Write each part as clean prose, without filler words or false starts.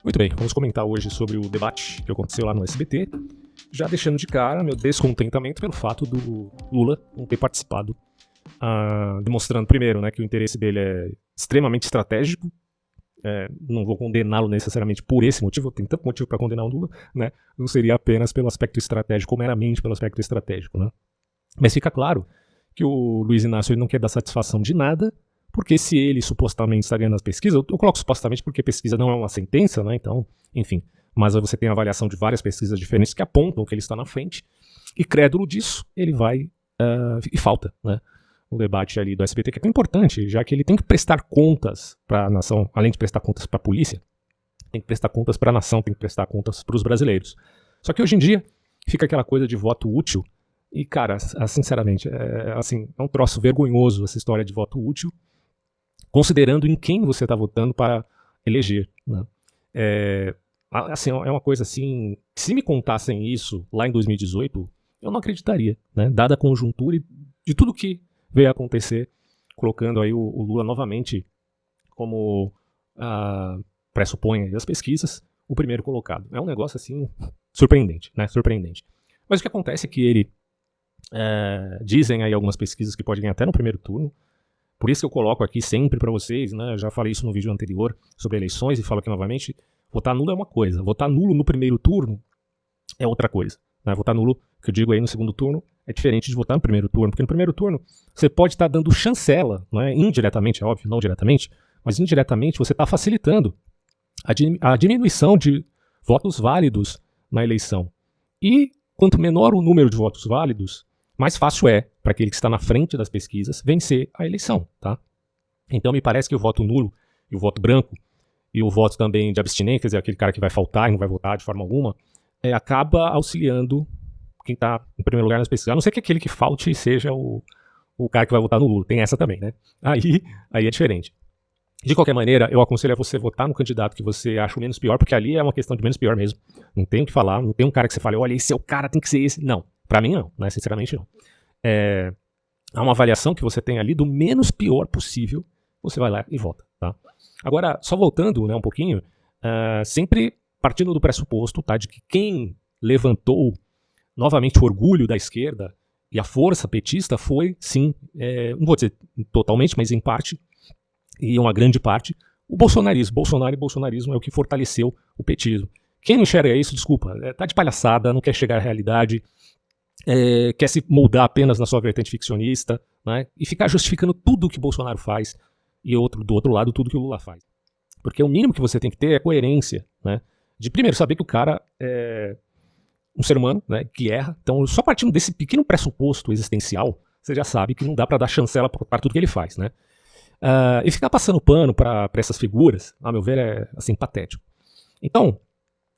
Muito bem, vamos comentar hoje sobre o debate que aconteceu lá no SBT, já deixando de cara meu descontentamento pelo fato do Lula não ter participado, demonstrando primeiro, né, que o interesse dele é extremamente estratégico. Não vou condená-lo necessariamente por esse motivo, tem tanto motivo para condenar o Lula, né? Não seria apenas pelo aspecto estratégico, ou meramente pelo aspecto estratégico, né? Mas fica claro que o Luiz Inácio ele não quer dar satisfação de nada, porque se ele supostamente está ganhando as pesquisas, eu coloco supostamente porque pesquisa não é uma sentença, né? Então, enfim, mas você tem a avaliação de várias pesquisas diferentes que apontam que ele está na frente, e crédulo disso, ele vai e falta, né? O debate ali do SBT, que é tão importante, já que ele tem que prestar contas para a nação, além de prestar contas para a polícia, tem que prestar contas para a nação, tem que prestar contas para os brasileiros. Só que hoje em dia fica aquela coisa de voto útil, e cara, sinceramente, é um troço vergonhoso essa história de voto útil, considerando em quem você está votando para eleger, né? É uma coisa assim, se me contassem isso lá em 2018, eu não acreditaria, né? Dada a conjuntura e de tudo que veio a acontecer, colocando aí o Lula novamente como pressupõe as pesquisas, o primeiro colocado. É um negócio assim surpreendente, né? Surpreendente. Mas o que acontece é que ele dizem aí algumas pesquisas que pode ganhar até no primeiro turno. Por isso que eu coloco aqui sempre para vocês, né? Já falei isso no vídeo anterior sobre eleições e falo aqui novamente, votar nulo é uma coisa, votar nulo no primeiro turno é outra coisa, né? Votar nulo, que eu digo aí no segundo turno, é diferente de votar no primeiro turno, porque no primeiro turno você pode estar dando chancela, né? Indiretamente, é óbvio, não diretamente, mas indiretamente você está facilitando a diminuição de votos válidos na eleição. E quanto menor o número de votos válidos, mais fácil é para aquele que está na frente das pesquisas vencer a eleição, tá? Então me parece que o voto nulo e o voto branco e o voto também de abstinência, quer dizer, aquele cara que vai faltar e não vai votar de forma alguma, acaba auxiliando quem está em primeiro lugar nas pesquisas. A não ser que aquele que falte seja o cara que vai votar no Lula. Tem essa também, né? Aí é diferente. De qualquer maneira, eu aconselho a você votar no candidato que você acha o menos pior, porque ali é uma questão de menos pior mesmo. Não tem o que falar, não tem um cara que você fale, olha, esse é o cara, tem que ser esse. Não, pra mim não, né? Sinceramente não. Há uma avaliação que você tem ali do menos pior possível, você vai lá e vota, tá? Agora, só voltando, né, um pouquinho, sempre partindo do pressuposto, tá, de que quem levantou novamente o orgulho da esquerda e a força petista foi, sim, não vou dizer totalmente, mas em parte, e uma grande parte, o bolsonarismo. Bolsonaro e bolsonarismo é o que fortaleceu o petismo. Quem não enxerga isso, desculpa, tá de palhaçada, não quer chegar à realidade, quer se moldar apenas na sua vertente ficcionista, né, e ficar justificando tudo o que Bolsonaro faz e do outro lado tudo que o Lula faz. Porque o mínimo que você tem que ter é coerência, né, de primeiro saber que o cara é um ser humano, né, que erra. Então, só partindo desse pequeno pressuposto existencial, você já sabe que não dá para dar chancela para tudo que ele faz, né? E ficar passando pano para essas figuras, a meu ver, é assim, patético. Então,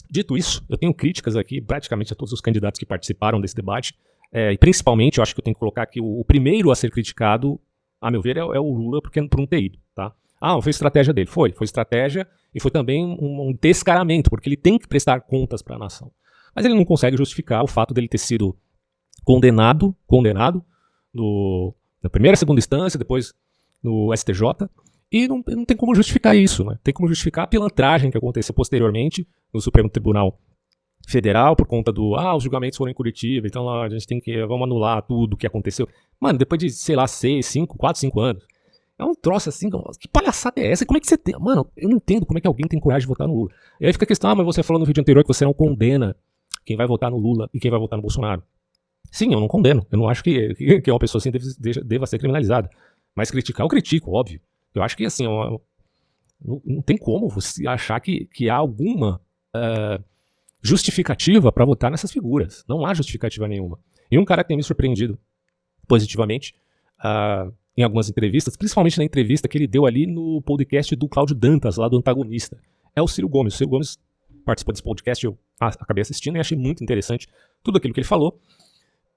dito isso, eu tenho críticas aqui praticamente a todos os candidatos que participaram desse debate, e principalmente, eu acho que eu tenho que colocar aqui o primeiro a ser criticado, a meu ver, é o Lula, porque por não ter ido, tá? Foi estratégia dele. Foi estratégia e foi também um descaramento, porque ele tem que prestar contas para a nação. Mas ele não consegue justificar o fato dele ter sido condenado na primeira e segunda instância, depois no STJ, e não tem como justificar isso, né? Tem como justificar a pilantragem que aconteceu posteriormente no Supremo Tribunal Federal por conta os julgamentos foram em Curitiba, então a gente vamos anular tudo o que aconteceu. Mano, depois de, sei lá, 4, 5 anos, é um troço assim, que palhaçada é essa? Como é que você tem? Mano, eu não entendo como é que alguém tem coragem de votar no Lula. E aí fica a questão, mas você falou no vídeo anterior que você não condena quem vai votar no Lula e quem vai votar no Bolsonaro. Sim, eu não condeno. Eu não acho que uma pessoa assim deva ser criminalizada. Mas criticar, eu critico, óbvio. Eu acho que assim, não tem como você achar que há alguma justificativa para votar nessas figuras. Não há justificativa nenhuma. E um cara que tem me surpreendido positivamente em algumas entrevistas, principalmente na entrevista que ele deu ali no podcast do Cláudio Dantas, lá do Antagonista, é o Ciro Gomes. O Ciro Gomes participou desse podcast, eu acabei assistindo e achei muito interessante tudo aquilo que ele falou.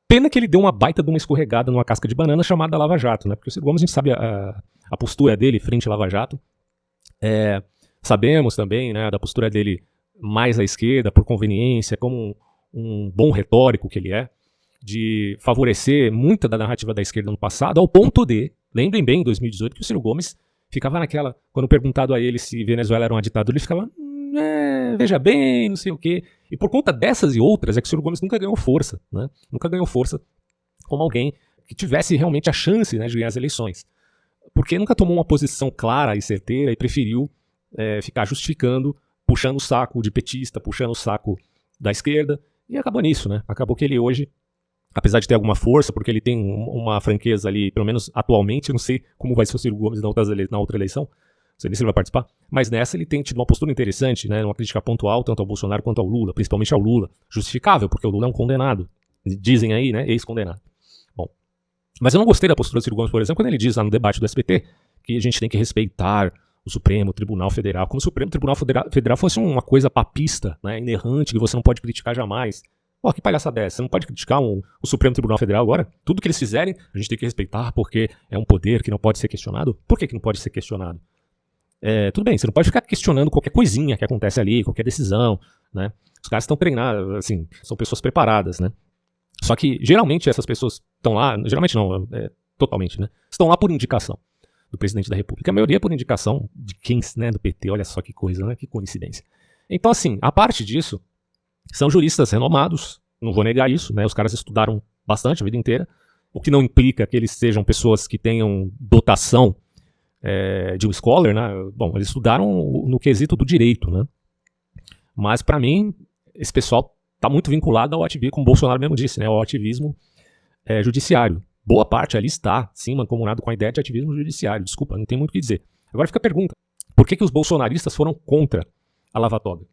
Pena que ele deu uma baita de uma escorregada numa casca de banana chamada Lava Jato, né? Porque o Ciro Gomes, a gente sabe a postura dele frente à Lava Jato. Sabemos também, né, da postura dele mais à esquerda, por conveniência, como um bom retórico que ele é, de favorecer muita da narrativa da esquerda no passado, ao ponto de, lembrem bem, em 2018, que o Ciro Gomes ficava naquela, quando perguntado a ele se Venezuela era uma ditadura, ele ficava, veja bem, não sei o quê. E por conta dessas e outras é que o Ciro Gomes nunca ganhou força, né? Nunca ganhou força como alguém que tivesse realmente a chance, né, de ganhar as eleições. Porque nunca tomou uma posição clara e certeira e preferiu ficar justificando, puxando o saco de petista, puxando o saco da esquerda, e acabou nisso, né? Acabou que ele hoje, apesar de ter alguma força, porque ele tem uma franqueza ali, pelo menos atualmente, eu não sei como vai ser o Ciro Gomes na outra eleição, não sei nem se ele vai participar, mas nessa ele tem tido uma postura interessante, né? Uma crítica pontual tanto ao Bolsonaro quanto ao Lula, principalmente ao Lula, justificável, porque o Lula é um condenado, dizem aí, né? Ex-condenado. Bom, mas eu não gostei da postura do Ciro Gomes, por exemplo, quando ele diz lá no debate do SBT que a gente tem que respeitar o Supremo Tribunal Federal, como se o Supremo Tribunal Federal fosse uma coisa papista, né, inerrante, que você não pode criticar jamais. Pô, que palhaçada é essa? Você não pode criticar o Supremo Tribunal Federal agora? Tudo que eles fizerem, a gente tem que respeitar porque é um poder que não pode ser questionado? Por que não pode ser questionado? Tudo bem, você não pode ficar questionando qualquer coisinha que acontece ali, qualquer decisão, né? Os caras estão treinados, assim, são pessoas preparadas, né? Só que, geralmente, essas pessoas estão lá, geralmente não, totalmente, né? Estão lá por indicação do presidente da República. A maioria por indicação de quem, né, do PT, olha só que coisa, né? Que coincidência. Então, assim, a parte disso, são juristas renomados, não vou negar isso, né? Os caras estudaram bastante a vida inteira, o que não implica que eles sejam pessoas que tenham dotação de um scholar, né? Bom, eles estudaram no quesito do direito, né? Mas, para mim, esse pessoal está muito vinculado ao ativismo, como o Bolsonaro mesmo disse, né? Ao ativismo judiciário. Boa parte ali está, sim, mancomunado com a ideia de ativismo judiciário. Desculpa, não tem muito o que dizer. Agora fica a pergunta: por que os bolsonaristas foram contra a Lava Toga?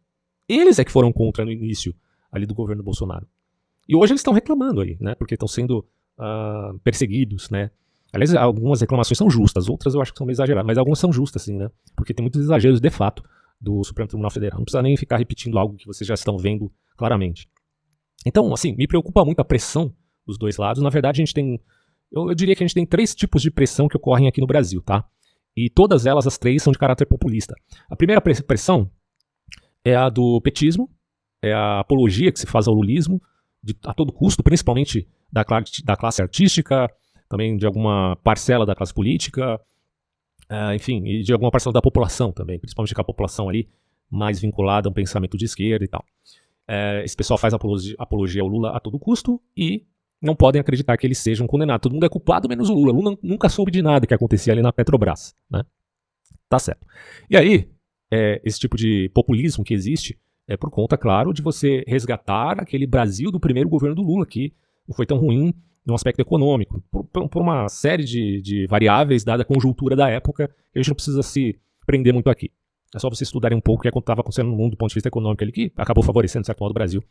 Eles é que foram contra no início ali do governo Bolsonaro. E hoje eles estão reclamando aí, né? Porque estão sendo perseguidos, né? Aliás, algumas reclamações são justas, outras eu acho que são meio exageradas, mas algumas são justas, sim, né? Porque tem muitos exageros de fato do Supremo Tribunal Federal. Não precisa nem ficar repetindo algo que vocês já estão vendo claramente. Então, assim, me preocupa muito a pressão dos dois lados. Na verdade, a gente tem... Eu diria que a gente tem 3 tipos de pressão que ocorrem aqui no Brasil, tá? E todas elas, as 3, são de caráter populista. A primeira pressão é a do petismo, é a apologia que se faz ao lulismo, a todo custo, principalmente da classe artística, também de alguma parcela da classe política, enfim, e de alguma parcela da população também, principalmente com a população ali mais vinculada a um pensamento de esquerda e tal. Esse pessoal faz apologia ao Lula a todo custo e não podem acreditar que eles sejam condenados. Todo mundo é culpado, menos o Lula. O Lula nunca soube de nada que acontecia ali na Petrobras, né? Tá certo. E aí, esse tipo de populismo que existe é por conta, claro, de você resgatar aquele Brasil do primeiro governo do Lula, que não foi tão ruim no aspecto econômico, por uma série de variáveis, dada a conjuntura da época, que a gente não precisa se prender muito aqui. É só vocês estudarem um pouco o que estava acontecendo no mundo do ponto de vista econômico ali, que acabou favorecendo, de certo modo, o Brasil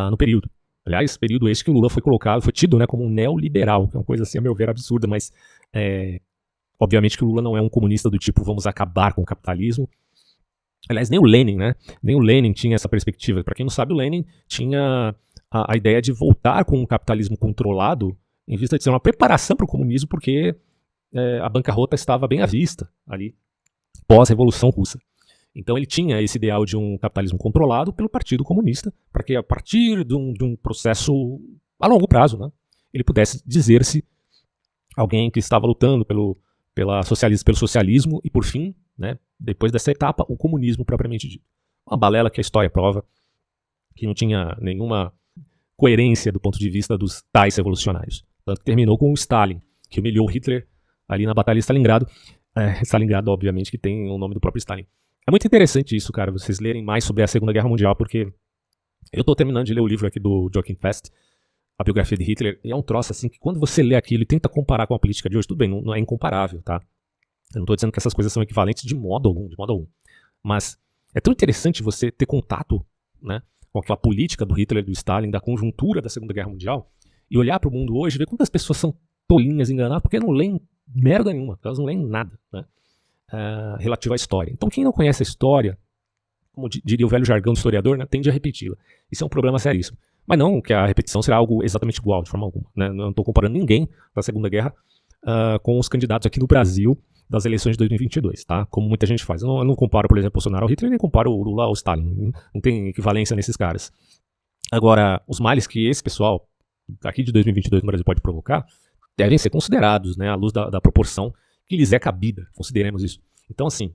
no período. Aliás, período esse que o Lula foi tido, né, como um neoliberal, que é uma coisa assim, a meu ver, absurda, mas obviamente que o Lula não é um comunista do tipo vamos acabar com o capitalismo. Aliás, nem o Lenin, né? Nem o Lenin tinha essa perspectiva. Para quem não sabe, o Lenin tinha a ideia de voltar com um capitalismo controlado em vista de ser uma preparação para o comunismo, porque a bancarrota estava bem à vista ali, pós-revolução russa. Então ele tinha esse ideal de um capitalismo controlado pelo Partido Comunista, para que a partir de um processo a longo prazo, né, ele pudesse dizer-se alguém que estava lutando pelo socialismo e, por fim, né, depois dessa etapa, o comunismo propriamente dito. Uma balela que a história prova que não tinha nenhuma coerência do ponto de vista dos tais revolucionários. Tanto que terminou com o Stalin, que humilhou Hitler ali na Batalha de Stalingrado. Stalingrado, obviamente, que tem o nome do próprio Stalin. É muito interessante isso, cara, vocês lerem mais sobre a Segunda Guerra Mundial, porque eu estou terminando de ler o livro aqui do Joachim Fest, a biografia de Hitler, e é um troço assim que quando você lê aquilo e tenta comparar com a política de hoje, tudo bem, não é incomparável, tá? Eu não estou dizendo que essas coisas são equivalentes de modo algum. Mas é tão interessante você ter contato, né, com aquela política do Hitler e do Stalin, da conjuntura da Segunda Guerra Mundial, e olhar para o mundo hoje e ver quantas pessoas são tolinhas, enganadas, porque não leem merda nenhuma, elas não leem nada, né, relativo à história. Então quem não conhece a história, como diria o velho jargão do historiador, né, tende a repeti-la. Isso é um problema seríssimo. Mas não que a repetição será algo exatamente igual, de forma alguma, né? Não estou comparando ninguém da Segunda Guerra com os candidatos aqui no Brasil das eleições de 2022, tá? Como muita gente faz. Eu não comparo, por exemplo, Bolsonaro ao Hitler, nem comparo o Lula ao Stalin. Não tem equivalência nesses caras. Agora, os males que esse pessoal aqui de 2022 no Brasil pode provocar devem ser considerados, né, à luz da proporção que lhes é cabida. Consideremos isso. Então, assim,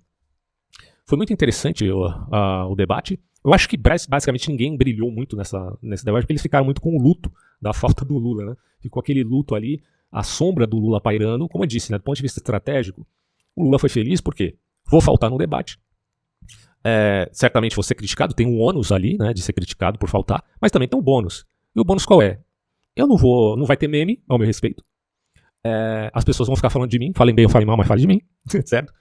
Foi muito interessante o debate. Eu acho que basicamente ninguém brilhou muito nesse debate, porque eles ficaram muito com o luto da falta do Lula, né? Ficou aquele luto ali, a sombra do Lula pairando. Como eu disse, né, do ponto de vista estratégico, o Lula foi feliz porque vou faltar no debate. Certamente vou ser criticado, tem um ônus ali, né, de ser criticado por faltar, mas também tem um bônus. E o bônus qual é? Não vai ter meme ao meu respeito. As pessoas vão ficar falando de mim, falem bem ou falem mal, mas falem de mim, certo?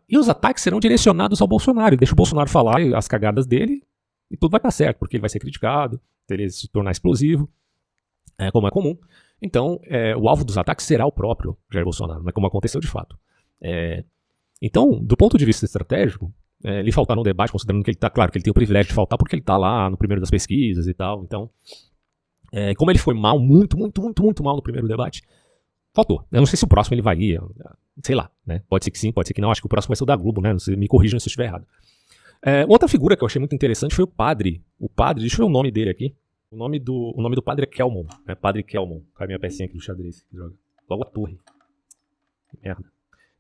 E os ataques serão direcionados ao Bolsonaro. Deixa o Bolsonaro falar as cagadas dele e tudo vai estar certo, porque ele vai ser criticado, ele se tornar explosivo, como é comum. Então, o alvo dos ataques será o próprio Jair Bolsonaro, né, como aconteceu de fato. Então, do ponto de vista estratégico, ele faltar no debate, considerando que ele está, claro, que ele tem o privilégio de faltar porque ele está lá no primeiro das pesquisas e tal. Então, como ele foi mal, muito mal no primeiro debate, faltou. Eu não sei se o próximo ele vai ir, sei lá, né? Pode ser que sim, pode ser que não. Acho que o próximo vai ser o da Globo, né? Me corrijam se eu estiver errado. Outra figura que eu achei muito interessante foi o padre. O padre, deixa eu ver o nome dele aqui. O nome do padre é Kelmon, né? Padre Kelmon. Cai minha pecinha aqui do xadrez. Que droga. Logo a torre. Que merda.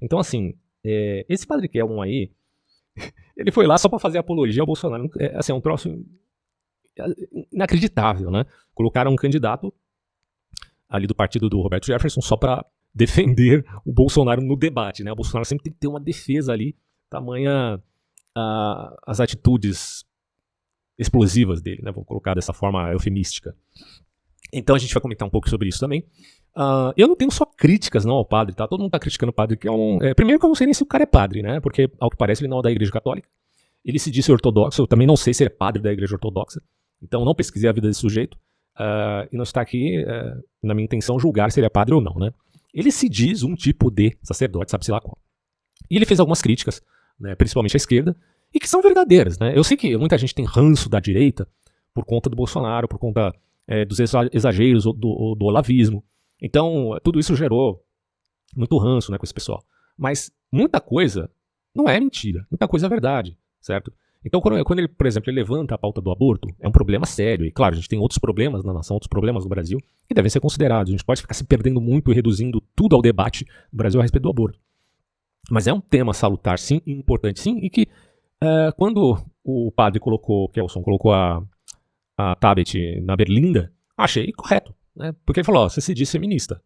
Então, assim, esse padre Kelmon aí, ele foi lá só pra fazer apologia ao Bolsonaro. Assim, é um troço inacreditável, né? Colocaram um candidato ali do partido do Roberto Jefferson só para defender o Bolsonaro no debate, né? O Bolsonaro sempre tem que ter uma defesa ali, tamanha as atitudes explosivas dele, né? Vou colocar dessa forma eufemística. Então a gente vai comentar um pouco sobre isso também. Eu não tenho só críticas não ao padre, tá? Todo mundo tá criticando o padre, que primeiro que eu não sei nem se o cara é padre, né? Porque, ao que parece, ele não é da Igreja Católica. Ele se disse ortodoxo, eu também não sei se ele é padre da Igreja Ortodoxa. Então não pesquisei a vida desse sujeito. E não está aqui, na minha intenção, julgar se ele é padre ou não, né? Ele se diz um tipo de sacerdote, sabe-se lá qual. E ele fez algumas críticas, né, principalmente à esquerda, e que são verdadeiras, né? Eu sei que muita gente tem ranço da direita por conta do Bolsonaro, por conta dos exageros do olavismo. Então, tudo isso gerou muito ranço, né, com esse pessoal. Mas muita coisa não é mentira, muita coisa é verdade, certo? Então, quando ele, por exemplo, ele levanta a pauta do aborto, é um problema sério. E, claro, a gente tem outros problemas na nação, outros problemas no Brasil, que devem ser considerados. A gente pode ficar se perdendo muito e reduzindo tudo ao debate do Brasil a respeito do aborto. Mas é um tema salutar, sim, e importante, sim, e que quando o padre Kelson colocou a Tabet na berlinda, achei correto, né? Porque ele falou, você se diz feminista,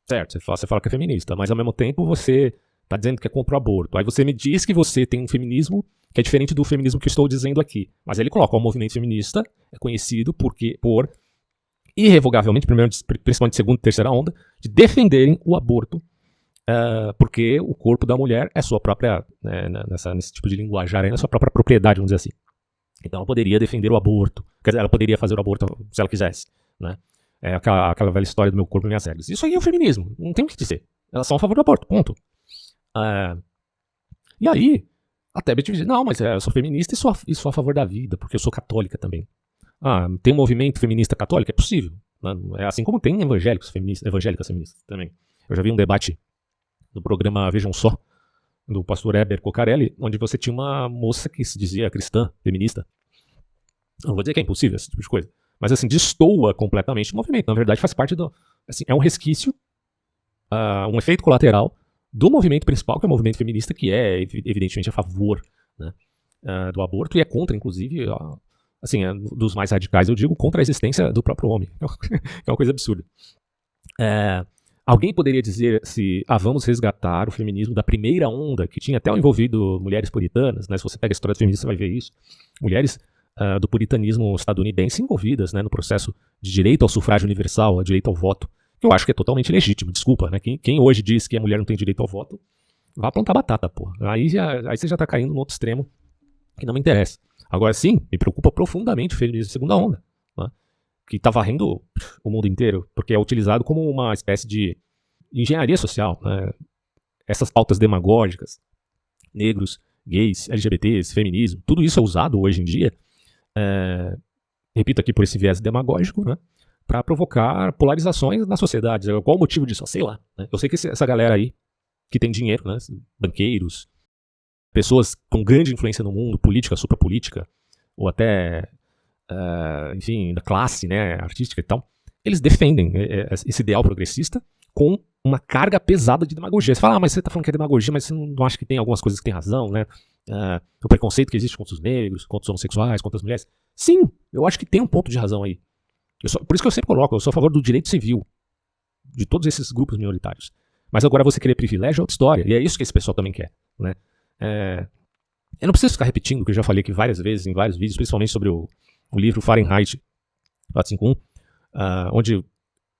certo? Você fala que é feminista, mas ao mesmo tempo você está dizendo que é contra o aborto. Aí você me diz que você tem um feminismo que é diferente do feminismo que eu estou dizendo aqui. Mas ele coloca, o movimento feminista é conhecido por irrevogavelmente, principalmente segunda e terceira onda, de defenderem o aborto, porque o corpo da mulher é sua própria, nesse tipo de linguajar aí, é sua própria propriedade, vamos dizer assim. Então ela poderia defender o aborto, quer dizer, ela poderia fazer o aborto se ela quisesse, né? Aquela velha história do meu corpo e minhas regras. Isso aí é o feminismo, não tem o que dizer. Elas são a favor do aborto, ponto. E aí, a Tebet diz, não, mas eu sou feminista e sou a favor da vida, porque eu sou católica também. Tem um movimento feminista católico? É possível. Né? Assim como tem evangélicas feministas também. Eu já vi um debate no programa Vejam Só, do pastor Heber Cocarelli, onde você tinha uma moça que se dizia cristã, feminista. Não vou dizer que é impossível esse tipo de coisa, mas assim, destoa completamente do movimento. Na verdade, faz parte do... Assim, é um resquício, um efeito colateral do movimento principal, que é o movimento feminista, que é evidentemente a favor, né, do aborto e é contra, inclusive, assim, dos mais radicais, eu digo, contra a existência do próprio homem, que é uma coisa absurda. Alguém poderia dizer se vamos resgatar o feminismo da primeira onda, que tinha até envolvido mulheres puritanas, né, se você pega a história do feminismo, você vai ver isso, mulheres do puritanismo estadunidense envolvidas, né, no processo de direito ao sufrágio universal, direito ao voto, que eu acho que é totalmente legítimo, desculpa, né? Quem hoje diz que a mulher não tem direito ao voto, vá plantar batata, porra. Aí você já tá caindo no outro extremo, que não me interessa. Agora sim, me preocupa profundamente o feminismo de segunda onda, né? Que tá varrendo o mundo inteiro, porque é utilizado como uma espécie de engenharia social, né? Essas pautas demagógicas, negros, gays, LGBTs, feminismo, tudo isso é usado hoje em dia, repito aqui por esse viés demagógico, né? Para provocar polarizações na sociedade. Qual o motivo disso? Sei lá. Né? Eu sei que essa galera aí, que tem dinheiro, né? Banqueiros, pessoas com grande influência no mundo, política, suprapolítica, ou até, enfim, da classe, né, artística e tal, eles defendem esse ideal progressista com uma carga pesada de demagogia. Você fala, mas você está falando que é demagogia, mas você não acha que tem algumas coisas que tem razão, né? o preconceito que existe contra os negros, contra os homossexuais, contra as mulheres. Sim, eu acho que tem um ponto de razão aí. Por isso que eu sempre coloco, eu sou a favor do direito civil de todos esses grupos minoritários. Mas agora você querer privilégio é outra história, e é isso que esse pessoal também quer, né? Eu não preciso ficar repetindo o que eu já falei aqui várias vezes em vários vídeos, principalmente sobre o livro Fahrenheit 451, onde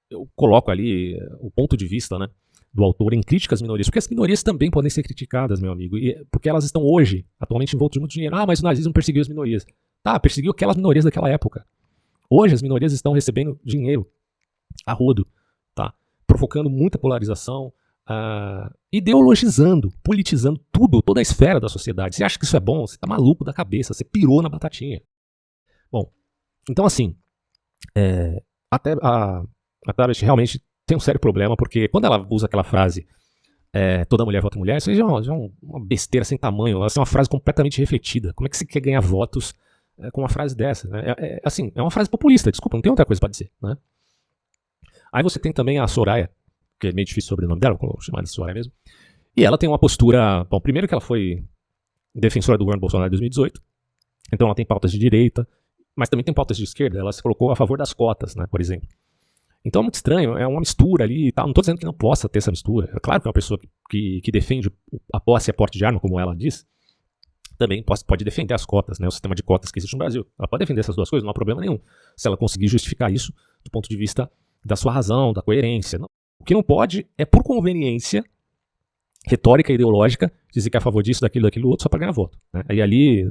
eu coloco ali o ponto de vista, né, do autor em críticas às minorias, porque as minorias também podem ser criticadas, meu amigo, porque elas estão hoje, atualmente, envoltas de muito dinheiro. Mas o nazismo perseguiu as minorias. Tá, perseguiu aquelas minorias daquela época. Hoje as minorias estão recebendo dinheiro a rodo, tá? Provocando muita polarização, ideologizando, politizando tudo, toda a esfera da sociedade. Você acha que isso é bom? Você tá maluco da cabeça, você pirou na batatinha. Bom, então assim, até a Tabet realmente tem um sério problema, porque quando ela usa aquela frase toda mulher vota mulher, isso aí já é uma besteira sem tamanho, assim, uma frase completamente refletida. Como é que você quer ganhar votos com uma frase dessa? Né? Assim, é uma frase populista, desculpa, não tem outra coisa para dizer. Né? Aí você tem também a Soraya, que é meio difícil sobre o nome dela, vou chamar de Soraya mesmo, e ela tem uma postura, bom, primeiro que ela foi defensora do governo Bolsonaro em 2018, então ela tem pautas de direita, mas também tem pautas de esquerda, ela se colocou a favor das cotas, né, por exemplo. Então é muito estranho, é uma mistura ali e tal. Não estou dizendo que não possa ter essa mistura. É claro que uma pessoa que defende a posse e a porte de arma, como ela diz, também pode defender as cotas, né, o sistema de cotas que existe no Brasil. Ela pode defender essas duas coisas, não há problema nenhum, se ela conseguir justificar isso do ponto de vista da sua razão, da coerência. Não. O que não pode é, por conveniência retórica e ideológica, dizer que é a favor disso, daquilo, outro, só para ganhar voto. Né? E ali,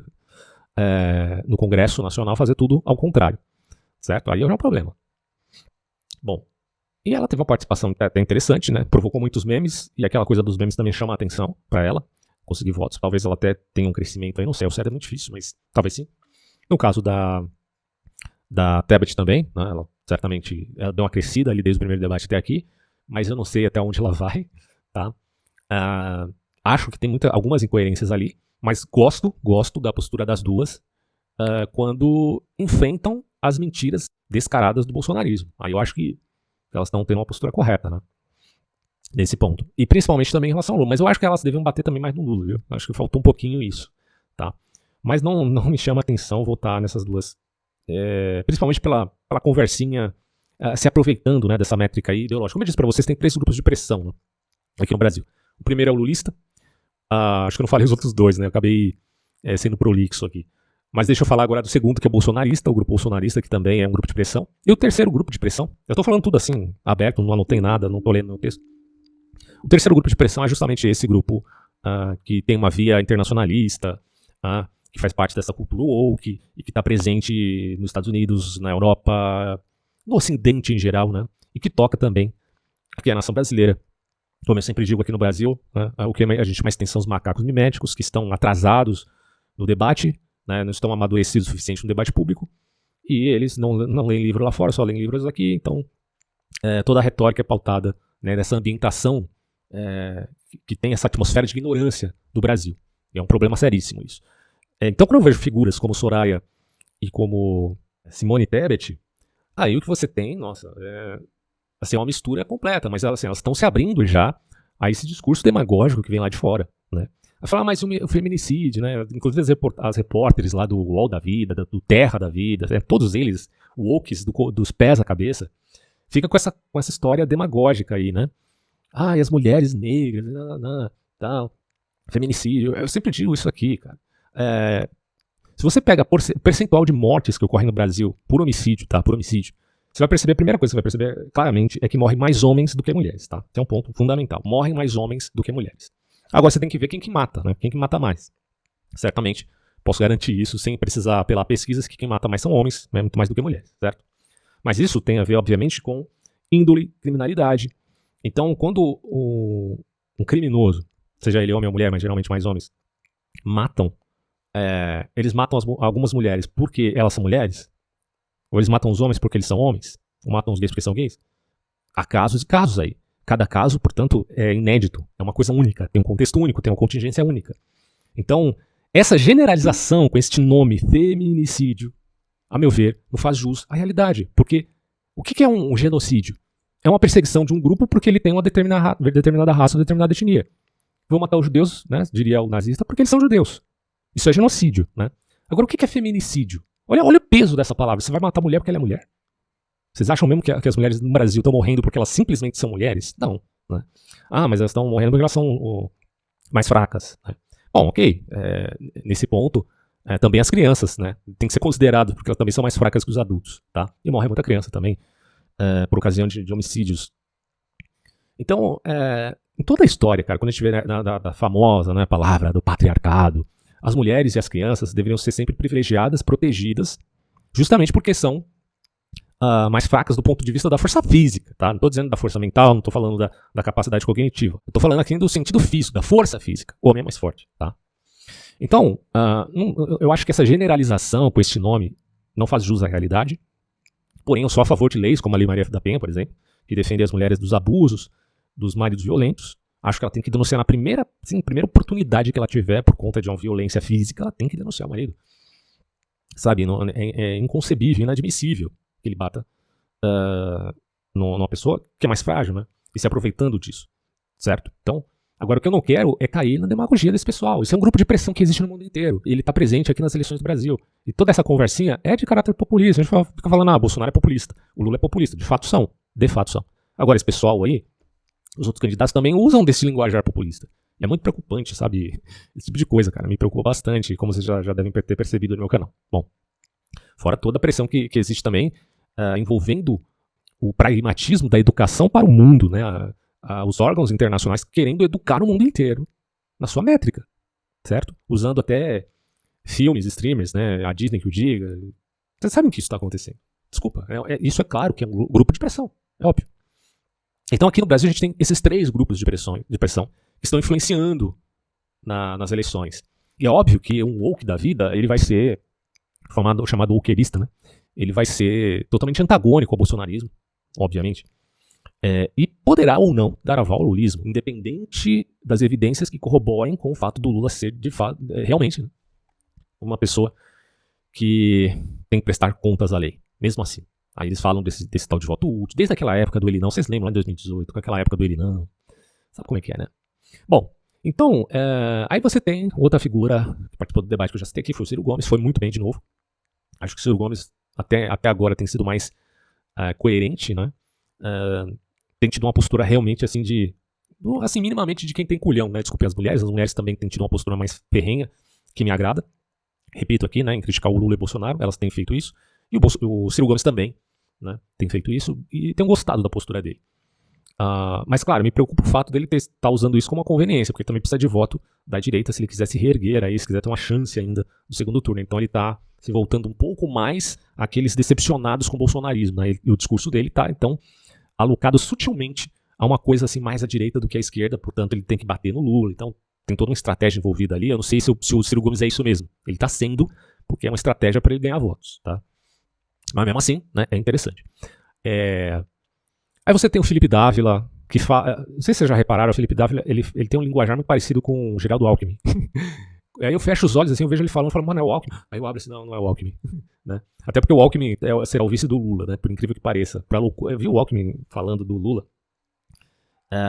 no Congresso Nacional, fazer tudo ao contrário. Certo? Aí é um problema. Bom, e ela teve uma participação até interessante, né? Provocou muitos memes, e aquela coisa dos memes também chama a atenção para ela, conseguir votos. Talvez ela até tenha um crescimento aí, não sei, o certo é muito difícil, mas talvez sim. No caso da Tabet também, né? Ela certamente deu uma crescida ali desde o primeiro debate até aqui, mas eu não sei até onde ela vai, tá? Acho que tem algumas incoerências ali, mas gosto da postura das duas quando enfrentam as mentiras descaradas do bolsonarismo. Aí eu acho que elas estão tendo uma postura correta, né? Nesse ponto. E principalmente também em relação ao Lula. Mas eu acho que elas deviam bater também mais no Lula, viu? Acho que faltou um pouquinho isso, tá? Mas não me chama atenção votar nessas duas. Principalmente pela conversinha se aproveitando, né, dessa métrica aí ideológica. Como eu disse pra vocês, tem 3 grupos de pressão, né, aqui no Brasil. O primeiro é o lulista. Acho que eu não falei os outros 2, né? Eu acabei sendo prolixo aqui. Mas deixa eu falar agora do segundo, que é o bolsonarista, o grupo bolsonarista, que também é um grupo de pressão. E o terceiro grupo de pressão, eu tô falando tudo assim, aberto, não anotei nada, não tô lendo no texto. O terceiro grupo de pressão é justamente esse grupo que tem uma via internacionalista, que faz parte dessa cultura woke, e que está presente nos Estados Unidos, na Europa, no Ocidente em geral, né? E que toca também aqui a nação brasileira. Como eu sempre digo aqui no Brasil, né, o que a gente mais tem são os macacos miméticos, que estão atrasados no debate, né, não estão amadurecidos o suficiente no debate público, e eles não leem livro lá fora, só leem livros aqui, então toda a retórica é pautada, né, dessa ambientação que tem essa atmosfera de ignorância do Brasil. E é um problema seríssimo isso. Então quando eu vejo figuras como Soraya e como Simone Tebet, aí o que você tem, nossa, assim, é uma mistura completa, mas assim, elas estão se abrindo já a esse discurso demagógico que vem lá de fora, né? Vai falar, mas o feminicídio, né? Inclusive as repórteres lá do UOL da vida, do Terra da vida, todos eles, wokes dos pés à cabeça, fica com essa história demagógica aí, né? E as mulheres negras, tal, feminicídio. Eu sempre digo isso aqui, cara. Se você pega o percentual de mortes que ocorrem no Brasil por homicídio, tá? Por homicídio, você vai perceber, a primeira coisa que você vai perceber claramente é que morrem mais homens do que mulheres, tá? Esse é um ponto fundamental. Morrem mais homens do que mulheres. Agora você tem que ver quem que mata, né? Quem que mata mais. Certamente, posso garantir isso sem precisar apelar a pesquisas, que quem mata mais são homens, né? Muito mais do que mulheres, certo? Mas isso tem a ver, obviamente, com índole, criminalidade. Então, quando um criminoso, seja ele homem ou mulher, mas geralmente mais homens, eles matam algumas mulheres porque elas são mulheres, ou eles matam os homens porque eles são homens, ou matam os gays porque são gays, há casos e casos aí. Cada caso, portanto, é inédito, é uma coisa única, tem um contexto único, tem uma contingência única. Então, essa generalização com este nome, feminicídio, a meu ver, não faz jus à realidade. Porque o que é um genocídio? É uma perseguição de um grupo porque ele tem uma determinada raça, uma determinada etnia. Vão matar os judeus, né, diria o nazista, porque eles são judeus. Isso é genocídio, né? Agora, o que é feminicídio? Olha o peso dessa palavra. Você vai matar a mulher porque ela é mulher? Vocês acham mesmo que as mulheres no Brasil estão morrendo porque elas simplesmente são mulheres? Não. Né? Ah, mas elas estão morrendo porque elas são mais fracas. Né? Bom, ok. Nesse ponto, também as crianças, né? Tem que ser considerado porque elas também são mais fracas que os adultos. Tá? E morre muita criança também por ocasião de homicídios. Então, em toda a história, cara, quando a gente vê da famosa, né, palavra do patriarcado, as mulheres e as crianças deveriam ser sempre privilegiadas, protegidas, justamente porque são mais fracas do ponto de vista da força física, tá? Não estou dizendo da força mental, não estou falando da capacidade cognitiva. Eu estou falando aqui do sentido físico, da força física. O homem é mais forte, tá? Então, eu acho que essa generalização com este nome não faz jus à realidade. Porém, eu sou a favor de leis, como a Lei Maria da Penha, por exemplo, que defende as mulheres dos abusos, dos maridos violentos. Acho que ela tem que denunciar na primeira oportunidade que ela tiver por conta de uma violência física, ela tem que denunciar o marido. Sabe, é inconcebível, inadmissível que ele bata numa pessoa que é mais frágil, né? E se aproveitando disso, certo? Então, agora o que eu não quero é cair na demagogia desse pessoal. Isso é um grupo de pressão que existe no mundo inteiro. Ele está presente aqui nas eleições do Brasil. E toda essa conversinha é de caráter populista. A gente fica falando, Bolsonaro é populista, o Lula é populista. De fato são. Agora, esse pessoal aí, os outros candidatos também usam desse linguajar populista. E é muito preocupante, sabe? Esse tipo de coisa, cara, me preocupa bastante, como vocês já devem ter percebido no meu canal. Bom, fora toda a pressão que existe também envolvendo o pragmatismo da educação para o mundo, né? Os órgãos internacionais querendo educar o mundo inteiro na sua métrica, certo? Usando até filmes, streamers, né? A Disney que o diga. Vocês sabem que isso está acontecendo. Desculpa, isso é claro que é um grupo de pressão, é óbvio. Então aqui no Brasil a gente tem esses 3 grupos de pressão que estão influenciando nas eleições. E é óbvio que um woke da vida, ele vai ser chamado wokeirista, né? Ele vai ser totalmente antagônico ao bolsonarismo, obviamente. E poderá ou não dar aval ao lulismo, independente das evidências que corroborem com o fato do Lula ser, de fato, realmente, né, uma pessoa que tem que prestar contas à lei, mesmo assim. Aí eles falam desse tal de voto útil, desde aquela época do ele não, vocês lembram lá em 2018, com aquela época do ele não. Sabe como é que é, né? Bom, então, aí você tem outra figura que participou do debate que eu já citei aqui, foi o Ciro Gomes, foi muito bem de novo. Acho que o Ciro Gomes até agora tem sido mais coerente, né? Tem tido uma postura realmente assim assim, minimamente de quem tem culhão, né? Desculpe as mulheres também têm tido uma postura mais ferrenha, que me agrada. Repito aqui, né? Em criticar o Lula e o Bolsonaro, elas têm feito isso. E o Ciro Gomes também, né? Tem feito isso e tenho gostado da postura dele. Mas claro, me preocupa o fato dele estar usando isso como uma conveniência, porque ele também precisa de voto da direita se ele quiser se reerguer aí, se quiser ter uma chance ainda no segundo turno. Então ele está se voltando um pouco mais àqueles decepcionados com o bolsonarismo, né? E o discurso dele está, então, alocado sutilmente a uma coisa assim mais à direita do que à esquerda, portanto ele tem que bater no Lula, então tem toda uma estratégia envolvida ali. Eu não sei se o Ciro Gomes é isso mesmo. Ele está sendo, porque é uma estratégia para ele ganhar votos, tá? Mas mesmo assim, né, é interessante. Aí você tem o Felipe Dávila, que fala. Não sei se vocês já repararam, o Felipe Dávila ele tem um linguajar muito parecido com o Geraldo Alckmin. Aí eu fecho os olhos assim, eu vejo ele falando, mano, é o Alckmin. Aí eu abro assim, não é o Alckmin. Né? Até porque o Alckmin será o vice do Lula, né? Por incrível que pareça. Eu vi o Alckmin falando do Lula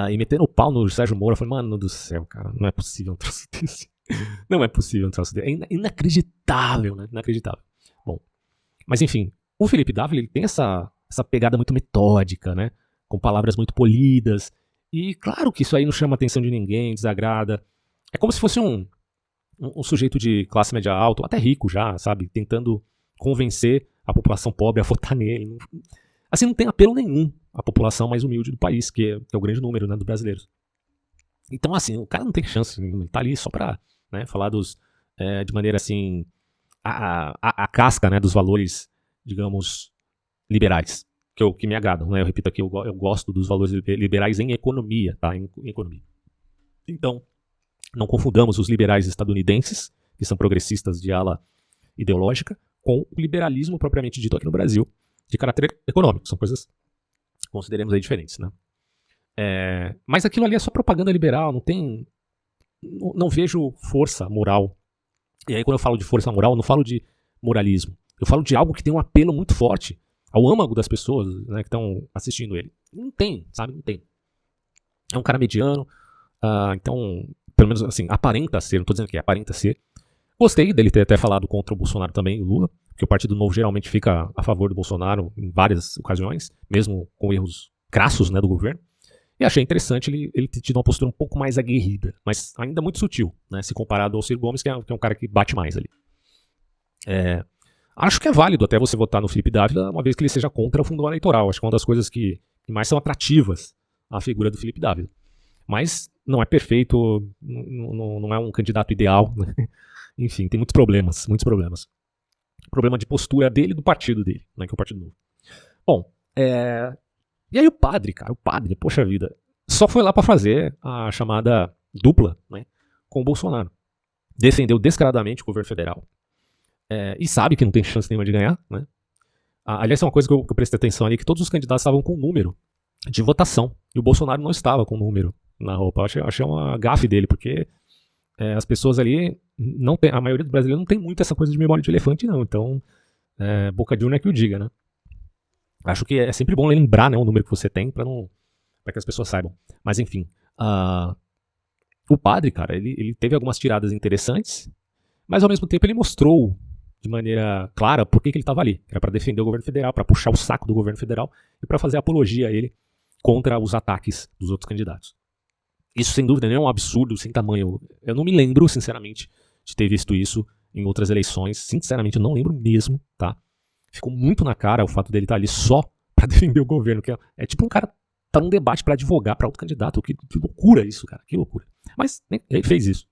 e metendo o pau no Sérgio Moro. Eu falei, mano do céu, cara, não é possível um troço desse. Não é possível um troço desse. É inacreditável, né? Inacreditável. Bom, mas enfim, o Felipe Dávila ele tem essa pegada muito metódica, né? Com palavras muito polidas. E claro que isso aí não chama a atenção de ninguém, desagrada. É como se fosse um sujeito de classe média alta, até rico já, sabe? Tentando convencer a população pobre a votar nele. Assim, não tem apelo nenhum à população mais humilde do país, que é o grande número, né, dos brasileiros. Então, assim, o cara não tem chance, ele tá ali só pra, né, falar de maneira assim, a casca, né, dos valores, digamos, liberais, que me agradam, né? Eu repito aqui, eu gosto dos valores liberais em economia, tá? Em economia. Então, não confundamos os liberais estadunidenses, que são progressistas de ala ideológica, com o liberalismo propriamente dito aqui no Brasil, de caráter econômico. São coisas, consideremos aí, diferentes, né? Mas aquilo ali é só propaganda liberal, não vejo força moral. E aí quando eu falo de força moral, eu não falo de moralismo. Eu falo de algo que tem um apelo muito forte ao âmago das pessoas, né, que estão assistindo ele. Não tem, sabe? Não tem. É um cara mediano, então, pelo menos assim, aparenta ser, não estou dizendo que aparenta ser, Gostei dele ter até falado contra o Bolsonaro também, o Lula, porque o Partido Novo geralmente fica a favor do Bolsonaro em várias ocasiões, mesmo com erros crassos, né, do governo. E achei interessante ele ter tido uma postura um pouco mais aguerrida, mas ainda muito sutil, né, se comparado ao Ciro Gomes, que é um cara que bate mais ali. Acho que é válido até você votar no Felipe Dávila, uma vez que ele seja contra o fundo eleitoral. Acho que é uma das coisas que mais são atrativas à figura do Felipe Dávila. Mas não é perfeito, não é um candidato ideal, né? Enfim, tem muitos problemas, muitos problemas. Problema de postura dele e do partido dele, né, que é o Partido Novo. Bom, e aí o padre, poxa vida, só foi lá para fazer a chamada dupla, né, com o Bolsonaro. Defendeu descaradamente o governo federal. E sabe que não tem chance nenhuma de ganhar, né? Aliás, é uma coisa que eu prestei atenção ali, que todos os candidatos estavam com número de votação, e o Bolsonaro não estava com número na roupa. Achei uma gafe dele, porque as pessoas ali, a maioria dos brasileiros não tem muito essa coisa de memória de elefante, não. Então, boca de urna é que o diga, né? Acho que é sempre bom lembrar, né, o número que você tem para que as pessoas saibam. Mas, enfim, o padre, cara, ele teve algumas tiradas interessantes, mas ao mesmo tempo ele mostrou de maneira clara por que ele estava ali. Era para defender o governo federal, para puxar o saco do governo federal e para fazer apologia a ele contra os ataques dos outros candidatos. Isso, sem dúvida, não é um absurdo sem tamanho. Eu não me lembro, sinceramente, de ter visto isso em outras eleições. Sinceramente, eu não lembro mesmo, tá? Ficou muito na cara o fato dele estar ali só para defender o governo. Que é tipo um cara tá num debate para advogar para outro candidato. Que loucura isso, cara. Que loucura. Mas ele fez isso.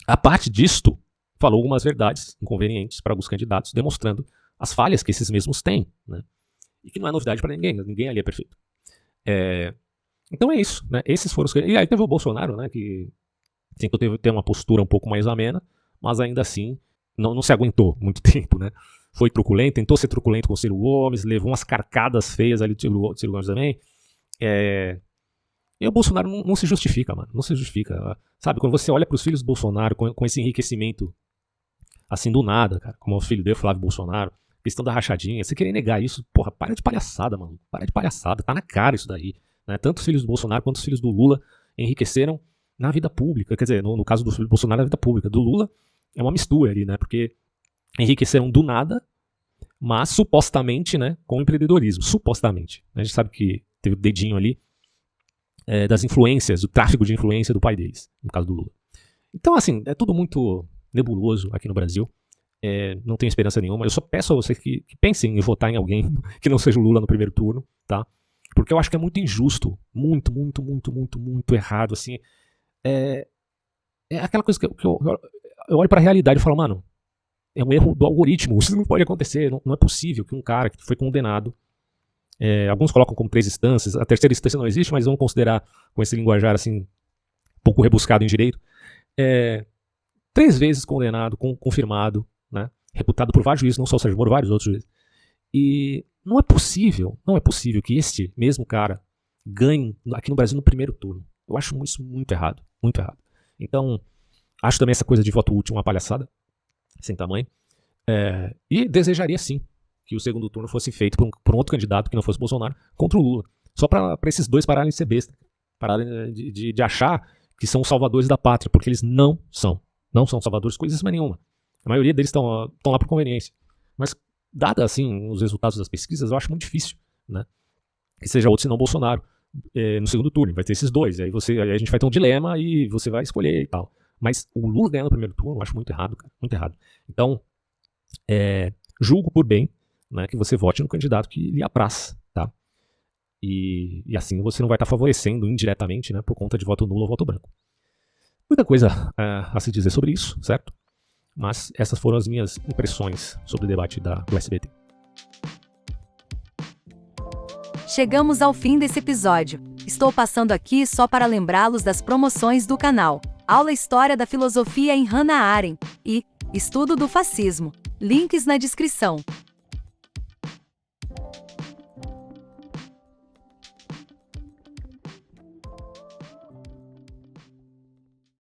A parte disto, falou algumas verdades inconvenientes para alguns candidatos, demonstrando as falhas que esses mesmos têm, né? E que não é novidade para ninguém. Ninguém ali é perfeito. Então é isso, né? Esses foram os... E aí teve o Bolsonaro, né? Que tentou ter uma postura um pouco mais amena, mas ainda assim não se aguentou muito tempo, né? Foi truculento, tentou ser truculento com o Ciro Gomes, levou umas carcadas feias ali do Ciro Gomes também. E o Bolsonaro não se justifica, mano. Não se justifica. Sabe, quando você olha para os filhos do Bolsonaro com esse enriquecimento assim do nada, cara, como o filho dele, Flávio Bolsonaro, questão da rachadinha, você querer negar isso, porra, para de palhaçada, mano. Para de palhaçada, tá na cara isso daí. Né? Tanto os filhos do Bolsonaro quanto os filhos do Lula enriqueceram na vida pública. Quer dizer, no caso do filho do Bolsonaro, na vida pública. Do Lula é uma mistura ali, né? Porque enriqueceram do nada, mas supostamente, né, com empreendedorismo. Supostamente. A gente sabe que teve o dedinho ali das influências, do tráfico de influência do pai deles, no caso do Lula. Então, assim, é tudo muito nebuloso aqui no Brasil. Não tenho esperança nenhuma. Eu só peço a vocês que pensem em votar em alguém que não seja o Lula no primeiro turno, tá? Porque eu acho que é muito injusto. Muito, muito, muito, muito, muito errado, assim. É aquela coisa que eu olho pra realidade e falo, mano, é um erro do algoritmo. Isso não pode acontecer. Não é possível que um cara que foi condenado, alguns colocam como 3 instâncias, a terceira instância não existe, mas vamos considerar com esse linguajar assim, um pouco rebuscado em direito, 3 vezes condenado, confirmado, né, reputado por vários juízes, não só o Sérgio Moro, vários outros juízes. E não é possível que este mesmo cara ganhe aqui no Brasil no primeiro turno. Eu acho isso muito errado, muito errado. Então, acho também essa coisa de voto útil uma palhaçada, sem tamanho. E desejaria sim que o segundo turno fosse feito por um outro candidato que não fosse Bolsonaro contra o Lula. Só para esses dois pararem de ser besta. Pararem de achar que são os salvadores da pátria, porque eles não são. Não são salvadores coisas nenhuma. A maioria deles estão lá por conveniência. Mas, dada assim os resultados das pesquisas, eu acho muito difícil, né, que seja outro senão Bolsonaro no segundo turno. Vai ter esses dois. Aí a gente vai ter um dilema e você vai escolher e tal. Mas o Lula ganhar no primeiro turno, eu acho muito errado, cara. Muito errado. Então, julgo por bem, né, que você vote no candidato que lhe apraz, tá? E assim você não vai estar favorecendo indiretamente, né, por conta de voto nulo ou voto branco. Muita coisa a se dizer sobre isso, certo? Mas essas foram as minhas impressões sobre o debate do SBT. Chegamos ao fim desse episódio. Estou passando aqui só para lembrá-los das promoções do canal. Aula História da Filosofia em Hannah Arendt e Estudo do Fascismo. Links na descrição.